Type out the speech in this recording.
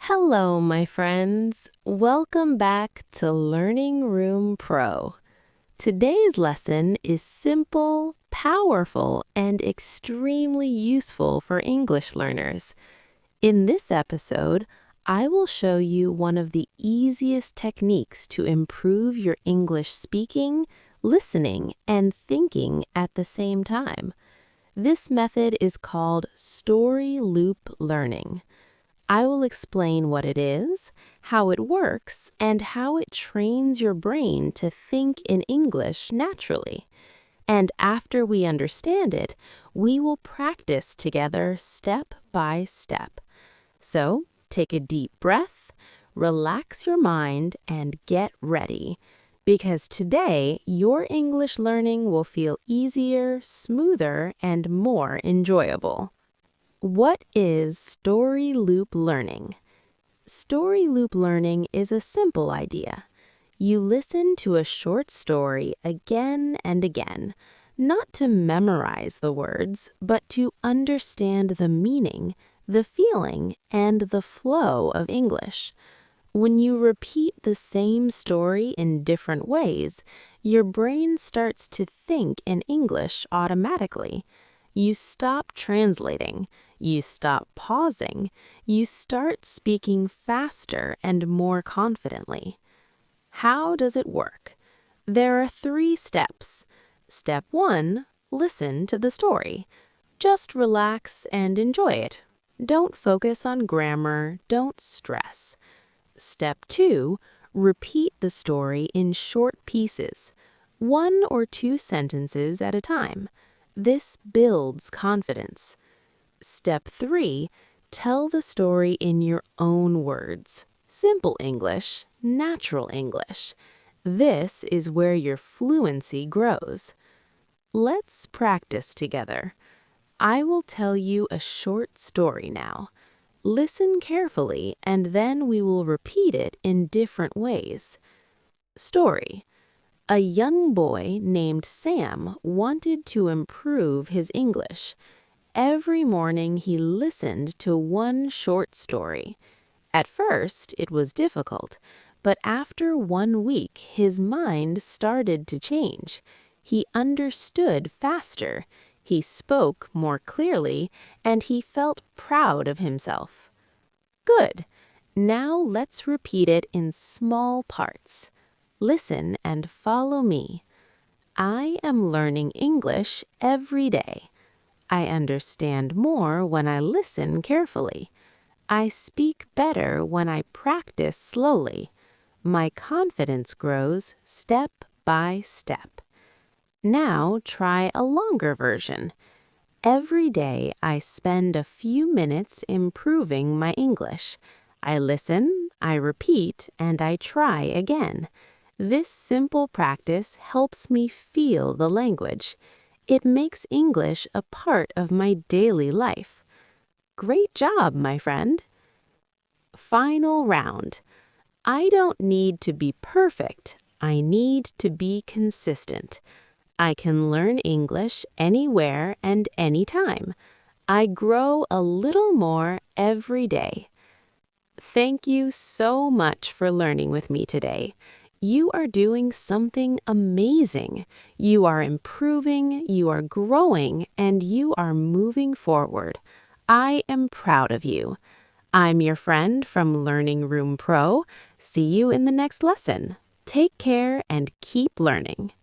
Hello, my friends. Welcome back to Learning Room Pro. Today's lesson is simple, powerful, and extremely useful for English learners. In this episode, I will show you one of the easiest techniques to improve your English speaking, listening, and thinking at the same time. This method is called story loop learning. I will explain what it is, how it works, and how it trains your brain to think in English naturally. And after we understand it, we will practice together step by step. So, take a deep breath, relax your mind, and get ready. Because today, your English learning will feel easier, smoother, and more enjoyable. What is story loop learning? Story loop learning is a simple idea. You listen to a short story again and again, not to memorize the words, but to understand the meaning, the feeling, and the flow of English. When you repeat the same story in different ways, your brain starts to think in English automatically. You stop translating, you stop pausing, you start speaking faster and more confidently. How does it work? There are 3 steps. Step 1, listen to the story. Just relax and enjoy it. Don't focus on grammar, don't stress. Step 2, repeat the story in short pieces, 1 or 2 sentences at a time. This builds confidence. Step 3, tell the story in your own words. Simple English, natural English. This is where your fluency grows. Let's practice together. I will tell you a short story now. Listen carefully, and then we will repeat it in different ways. Story. A young boy named Sam wanted to improve his English. Every morning he listened to one short story. At first it was difficult, but after 1 week his mind started to change. He understood faster, he spoke more clearly, and he felt proud of himself. Good. Now let's repeat it in small parts. Listen and follow me. I am learning English every day. I understand more when I listen carefully. I speak better when I practice slowly. My confidence grows step by step. Now try a longer version. Every day I spend a few minutes improving my English. I listen, I repeat, and I try again. This simple practice helps me feel the language. It makes English a part of my daily life. Great job, my friend. Final round. I don't need to be perfect. I need to be consistent. I can learn English anywhere and anytime. I grow a little more every day. Thank you so much for learning with me today. You are doing something amazing. You are improving, you are growing, and you are moving forward. I am proud of you. I'm your friend from Learning Room Pro. See you in the next lesson. Take care and keep learning.